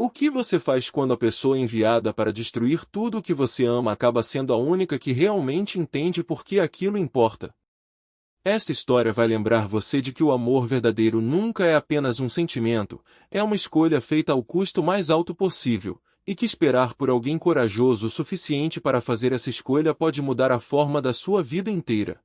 O que você faz quando a pessoa enviada para destruir tudo o que você ama acaba sendo a única que realmente entende por que aquilo importa? Esta história vai lembrar você de que o amor verdadeiro nunca é apenas um sentimento, é uma escolha feita ao custo mais alto possível, e que esperar por alguém corajoso o suficiente para fazer essa escolha pode mudar a forma da sua vida inteira.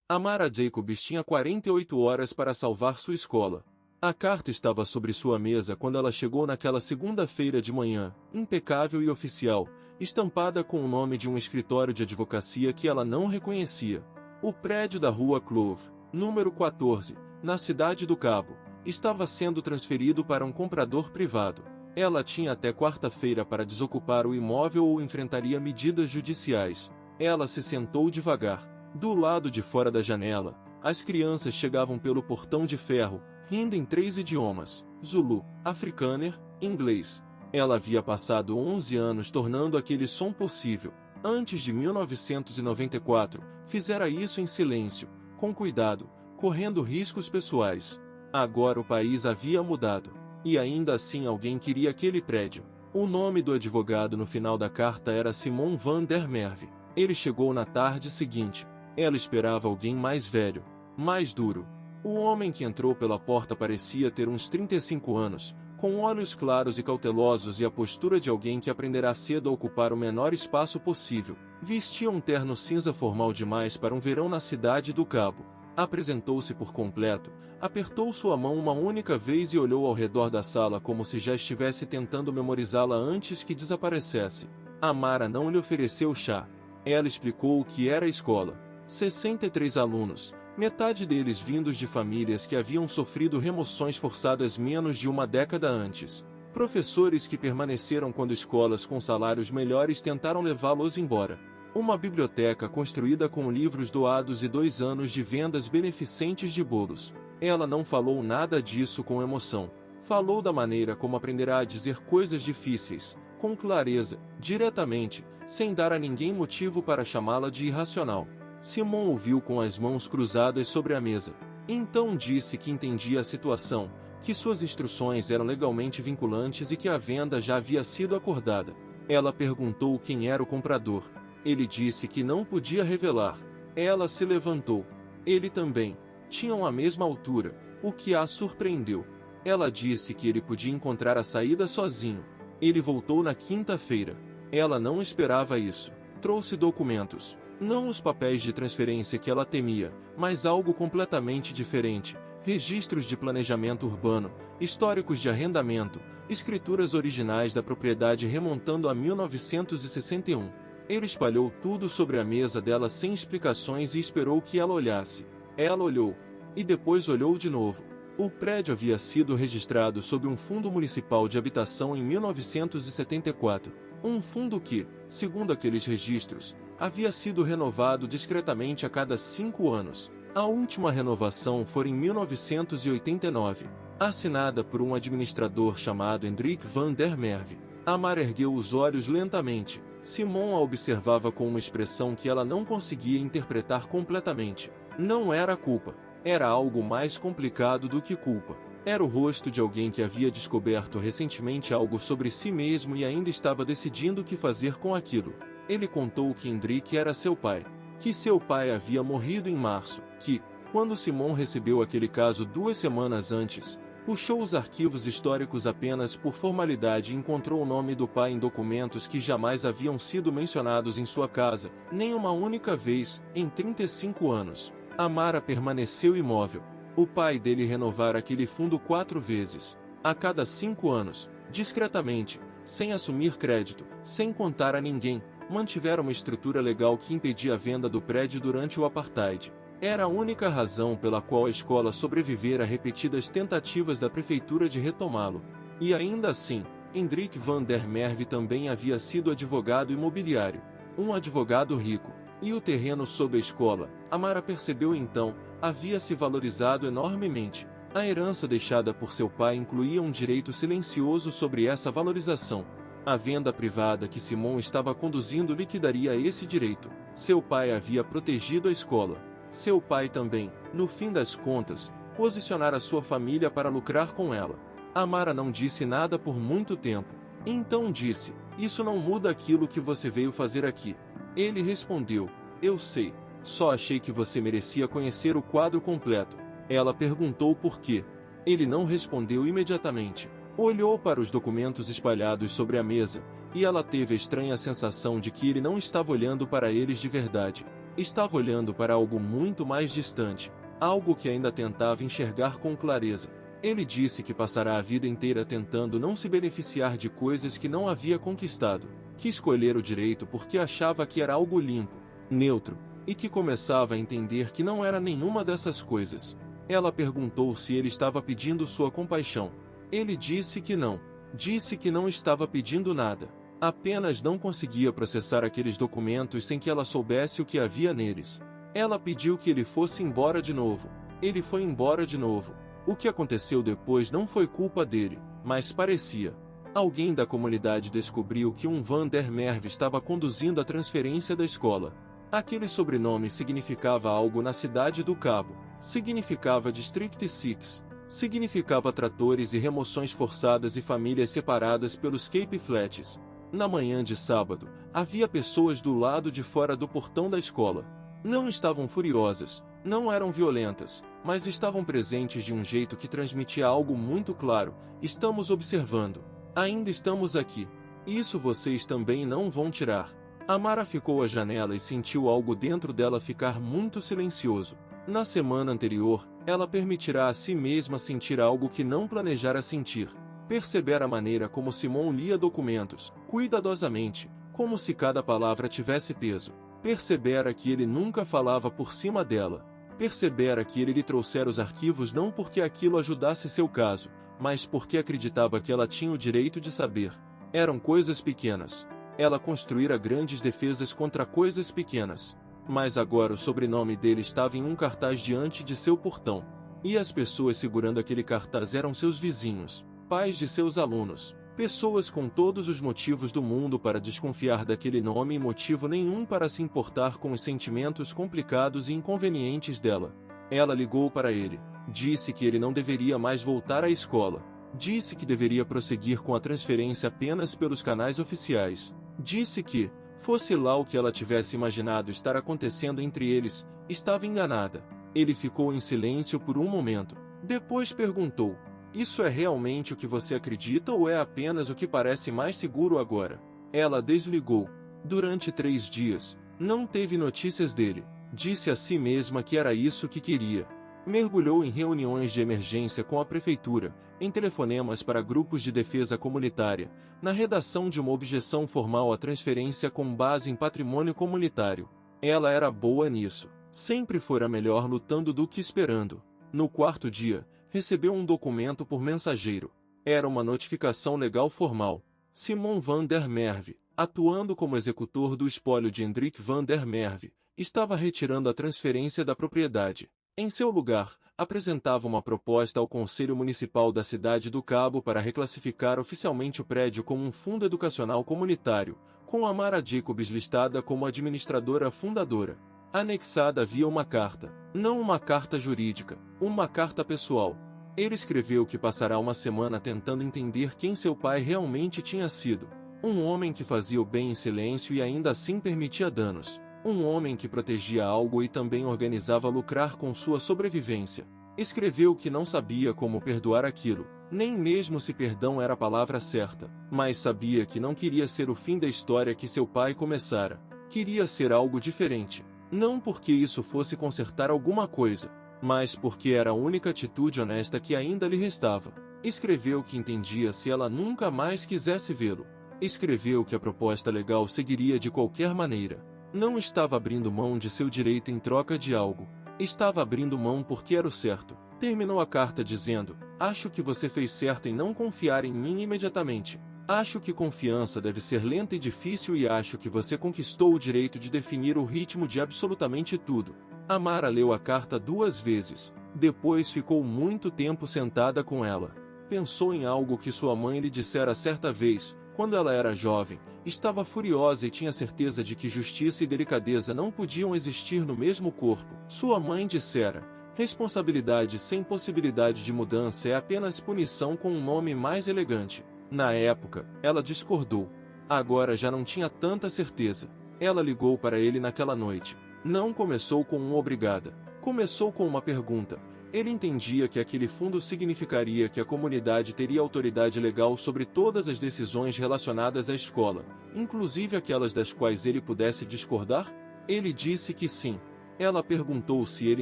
Amara Jacobs tinha 48 horas para salvar sua escola. A carta estava sobre sua mesa quando ela chegou naquela segunda-feira de manhã, impecável e oficial, estampada com o nome de um escritório de advocacia que ela não reconhecia. O prédio da Rua Clove, número 14, na Cidade do Cabo, estava sendo transferido para um comprador privado. Ela tinha até quarta-feira para desocupar o imóvel ou enfrentaria medidas judiciais. Ela se sentou devagar. Do lado de fora da janela, as crianças chegavam pelo portão de ferro, rindo em 3 idiomas: Zulu, Afrikaner, inglês. Ela havia passado 11 anos tornando aquele som possível. Antes de 1994, fizera isso em silêncio, com cuidado, correndo riscos pessoais. Agora o país havia mudado. E ainda assim alguém queria aquele prédio. O nome do advogado no final da carta era Simon van der Merwe. Ele chegou na tarde seguinte. Ela esperava alguém mais velho, mais duro. O homem que entrou pela porta parecia ter uns 35 anos, com olhos claros e cautelosos e a postura de alguém que aprenderá cedo a ocupar o menor espaço possível. Vestia um terno cinza formal demais para um verão na Cidade do Cabo. Apresentou-se por completo, apertou sua mão uma única vez e olhou ao redor da sala como se já estivesse tentando memorizá-la antes que desaparecesse. Amara não lhe ofereceu chá. Ela explicou o que era a escola. 63 alunos, metade deles vindos de famílias que haviam sofrido remoções forçadas menos de uma década antes. Professores que permaneceram quando escolas com salários melhores tentaram levá-los embora. Uma biblioteca construída com livros doados e 2 anos de vendas beneficentes de bolos. Ela não falou nada disso com emoção. Falou da maneira como aprenderá a dizer coisas difíceis, com clareza, diretamente, sem dar a ninguém motivo para chamá-la de irracional. Simon ouviu com as mãos cruzadas sobre a mesa. Então disse que entendia a situação, que suas instruções eram legalmente vinculantes e que a venda já havia sido acordada. Ela perguntou quem era o comprador. Ele disse que não podia revelar. Ela se levantou. Ele também. Tinham a mesma altura, o que a surpreendeu. Ela disse que ele podia encontrar a saída sozinho. Ele voltou na quinta-feira. Ela não esperava isso. Trouxe documentos. Não os papéis de transferência que ela temia, mas algo completamente diferente: registros de planejamento urbano, históricos de arrendamento, escrituras originais da propriedade remontando a 1961. Ele espalhou tudo sobre a mesa dela sem explicações e esperou que ela olhasse. Ela olhou. E depois olhou de novo. O prédio havia sido registrado sob um fundo municipal de habitação em 1974. Um fundo que, segundo aqueles registros, havia sido renovado discretamente a cada 5 anos. A última renovação foi em 1989, assinada por um administrador chamado Hendrik van der Merwe. Amara ergueu os olhos lentamente. Simon a observava com uma expressão que ela não conseguia interpretar completamente. Não era culpa. Era algo mais complicado do que culpa. Era o rosto de alguém que havia descoberto recentemente algo sobre si mesmo e ainda estava decidindo o que fazer com aquilo. Ele contou que Hendrik era seu pai, que seu pai havia morrido em março, que, quando Simon recebeu aquele caso 2 semanas antes, puxou os arquivos históricos apenas por formalidade e encontrou o nome do pai em documentos que jamais haviam sido mencionados em sua casa, nem uma única vez, em 35 anos. Amara permaneceu imóvel. O pai dele renovara aquele fundo 4 vezes, a cada 5 anos, discretamente, sem assumir crédito, sem contar a ninguém. Mantiveram uma estrutura legal que impedia a venda do prédio durante o apartheid. Era a única razão pela qual a escola sobrevivera a repetidas tentativas da prefeitura de retomá-lo. E ainda assim, Hendrik van der Merwe também havia sido advogado imobiliário. Um advogado rico. E o terreno sob a escola, Amara percebeu então, havia se valorizado enormemente. A herança deixada por seu pai incluía um direito silencioso sobre essa valorização. A venda privada que Simon estava conduzindo liquidaria esse direito. Seu pai havia protegido a escola. Seu pai também, no fim das contas, posicionara sua família para lucrar com ela. Amara não disse nada por muito tempo. Então disse: "Isso não muda aquilo que você veio fazer aqui." Ele respondeu: "Eu sei. Só achei que você merecia conhecer o quadro completo." Ela perguntou por quê. Ele não respondeu imediatamente. Olhou para os documentos espalhados sobre a mesa, e ela teve a estranha sensação de que ele não estava olhando para eles de verdade. Estava olhando para algo muito mais distante, algo que ainda tentava enxergar com clareza. Ele disse que passará a vida inteira tentando não se beneficiar de coisas que não havia conquistado, que escolher o direito porque achava que era algo limpo, neutro, e que começava a entender que não era nenhuma dessas coisas. Ela perguntou se ele estava pedindo sua compaixão. Ele disse que não. Disse que não estava pedindo nada. Apenas não conseguia processar aqueles documentos sem que ela soubesse o que havia neles. Ela pediu que ele fosse embora de novo. Ele foi embora de novo. O que aconteceu depois não foi culpa dele, mas parecia. Alguém da comunidade descobriu que um Van der Merwe estava conduzindo a transferência da escola. Aquele sobrenome significava algo na cidade do Cabo. Significava District 6. Significava tratores e remoções forçadas e famílias separadas pelos Cape Flats. Na manhã de sábado, havia pessoas do lado de fora do portão da escola. Não estavam furiosas, não eram violentas, mas estavam presentes de um jeito que transmitia algo muito claro: estamos observando. Ainda estamos aqui. Isso vocês também não vão tirar. Amara ficou à janela e sentiu algo dentro dela ficar muito silencioso. Na semana anterior, ela permitirá a si mesma sentir algo que não planejara sentir. Perceber a maneira como Simon lia documentos, cuidadosamente, como se cada palavra tivesse peso. Percebera que ele nunca falava por cima dela. Percebera que ele lhe trouxera os arquivos não porque aquilo ajudasse seu caso, mas porque acreditava que ela tinha o direito de saber. Eram coisas pequenas. Ela construíra grandes defesas contra coisas pequenas. Mas agora o sobrenome dele estava em um cartaz diante de seu portão. E as pessoas segurando aquele cartaz eram seus vizinhos, pais de seus alunos, pessoas com todos os motivos do mundo para desconfiar daquele nome e motivo nenhum para se importar com os sentimentos complicados e inconvenientes dela. Ela ligou para ele, disse que ele não deveria mais voltar à escola, disse que deveria prosseguir com a transferência apenas pelos canais oficiais, disse que, fosse lá o que ela tivesse imaginado estar acontecendo entre eles, estava enganada. Ele ficou em silêncio por um momento. Depois perguntou: "Isso é realmente o que você acredita ou é apenas o que parece mais seguro agora?" Ela desligou. Durante 3 dias, não teve notícias dele. Disse a si mesma que era isso que queria. Mergulhou em reuniões de emergência com a prefeitura, em telefonemas para grupos de defesa comunitária, na redação de uma objeção formal à transferência com base em patrimônio comunitário. Ela era boa nisso. Sempre fora melhor lutando do que esperando. No 4º dia, recebeu um documento por mensageiro. Era uma notificação legal formal. Simon Van der Merwe, atuando como executor do espólio de Hendrik Van der Merwe, estava retirando a transferência da propriedade. Em seu lugar, apresentava uma proposta ao Conselho Municipal da Cidade do Cabo para reclassificar oficialmente o prédio como um fundo educacional comunitário, com Amara Jacobs listada como administradora fundadora. Anexada havia uma carta, não uma carta jurídica, uma carta pessoal. Ele escreveu que passará uma semana tentando entender quem seu pai realmente tinha sido. Um homem que fazia o bem em silêncio e ainda assim permitia danos. Um homem que protegia algo e também organizava lucrar com sua sobrevivência. Escreveu que não sabia como perdoar aquilo, nem mesmo se perdão era a palavra certa, mas sabia que não queria ser o fim da história que seu pai começara. Queria ser algo diferente. Não porque isso fosse consertar alguma coisa, mas porque era a única atitude honesta que ainda lhe restava. Escreveu que entendia se ela nunca mais quisesse vê-lo. Escreveu que a proposta legal seguiria de qualquer maneira. Não estava abrindo mão de seu direito em troca de algo. Estava abrindo mão porque era o certo. Terminou a carta dizendo: "Acho que você fez certo em não confiar em mim imediatamente. Acho que confiança deve ser lenta e difícil e acho que você conquistou o direito de definir o ritmo de absolutamente tudo." Amara leu a carta 2 vezes. Depois ficou muito tempo sentada com ela. Pensou em algo que sua mãe lhe dissera certa vez, Quando ela era jovem, estava furiosa e tinha certeza de que justiça e delicadeza não podiam existir no mesmo corpo. Sua mãe dissera: responsabilidade sem possibilidade de mudança é apenas punição com um nome mais elegante. Na época, ela discordou. Agora já não tinha tanta certeza. Ela ligou para ele naquela noite. Não começou com um obrigada. Começou com uma pergunta. Ele entendia que aquele fundo significaria que a comunidade teria autoridade legal sobre todas as decisões relacionadas à escola, inclusive aquelas das quais ele pudesse discordar? Ele disse que sim. Ela perguntou se ele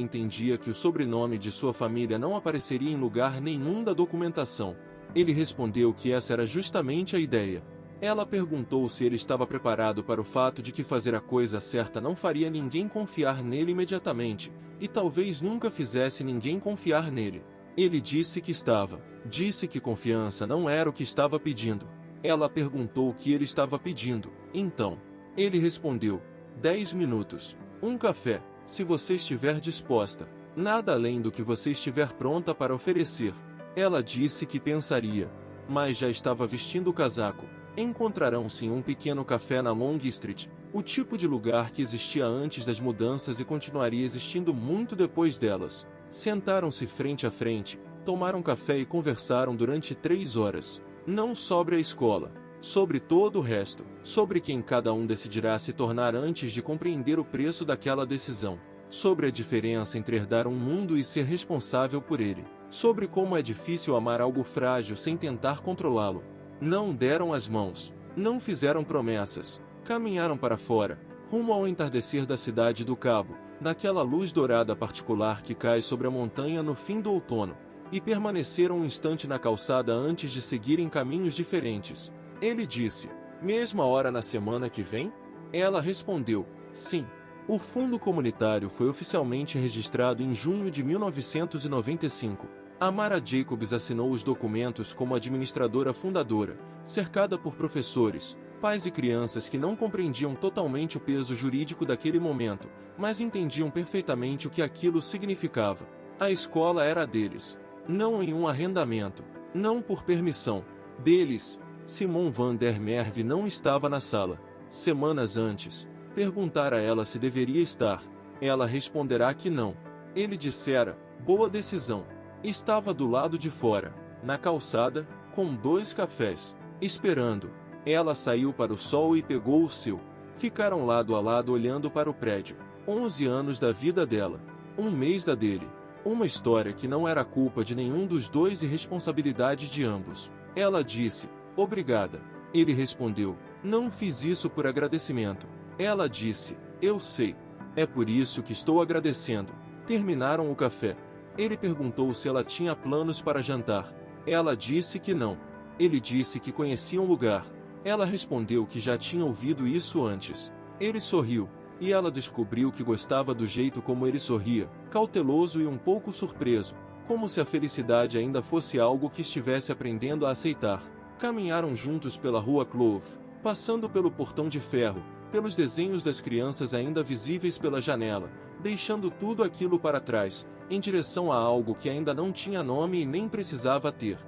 entendia que o sobrenome de sua família não apareceria em lugar nenhum da documentação. Ele respondeu que essa era justamente a ideia. Ela perguntou se ele estava preparado para o fato de que fazer a coisa certa não faria ninguém confiar nele imediatamente, e talvez nunca fizesse ninguém confiar nele. Ele disse que estava. Disse que confiança não era o que estava pedindo. Ela perguntou o que ele estava pedindo. Então, ele respondeu: 10 minutos. Um café, se você estiver disposta. Nada além do que você estiver pronta para oferecer. Ela disse que pensaria. Mas já estava vestindo o casaco. Encontrarão-se em um pequeno café na Long Street, o tipo de lugar que existia antes das mudanças e continuaria existindo muito depois delas. Sentaram-se frente a frente, tomaram café e conversaram durante 3 horas. Não sobre a escola, sobre todo o resto, sobre quem cada um decidirá se tornar antes de compreender o preço daquela decisão, sobre a diferença entre herdar um mundo e ser responsável por ele, sobre como é difícil amar algo frágil sem tentar controlá-lo. Não deram as mãos, não fizeram promessas, caminharam para fora, rumo ao entardecer da cidade do Cabo, naquela luz dourada particular que cai sobre a montanha no fim do outono, e permaneceram um instante na calçada antes de seguirem caminhos diferentes. Ele disse: mesma hora na semana que vem? Ela respondeu: sim. O fundo comunitário foi oficialmente registrado em junho de 1995. Amara Jacobs assinou os documentos como administradora fundadora, cercada por professores, pais e crianças que não compreendiam totalmente o peso jurídico daquele momento, mas entendiam perfeitamente o que aquilo significava. A escola era deles. Não em um arrendamento. Não por permissão. Deles. Simon van der Merwe não estava na sala. Semanas antes, perguntara a ela se deveria estar. Ela responderá que não. Ele dissera: boa decisão. Estava do lado de fora, na calçada, com 2 cafés, esperando. Ela saiu para o sol e pegou o seu. Ficaram lado a lado olhando para o prédio. 11 anos da vida dela. 1 mês da dele. Uma história que não era culpa de nenhum dos dois e responsabilidade de ambos. Ela disse: obrigada. Ele respondeu: não fiz isso por agradecimento. Ela disse: eu sei. É por isso que estou agradecendo. Terminaram o café. Ele perguntou se ela tinha planos para jantar. Ela disse que não. Ele disse que conhecia um lugar. Ela respondeu que já tinha ouvido isso antes. Ele sorriu, e ela descobriu que gostava do jeito como ele sorria, cauteloso e um pouco surpreso, como se a felicidade ainda fosse algo que estivesse aprendendo a aceitar. Caminharam juntos pela rua Clove, passando pelo portão de ferro, pelos desenhos das crianças ainda visíveis pela janela, deixando tudo aquilo para trás, em direção a algo que ainda não tinha nome e nem precisava ter.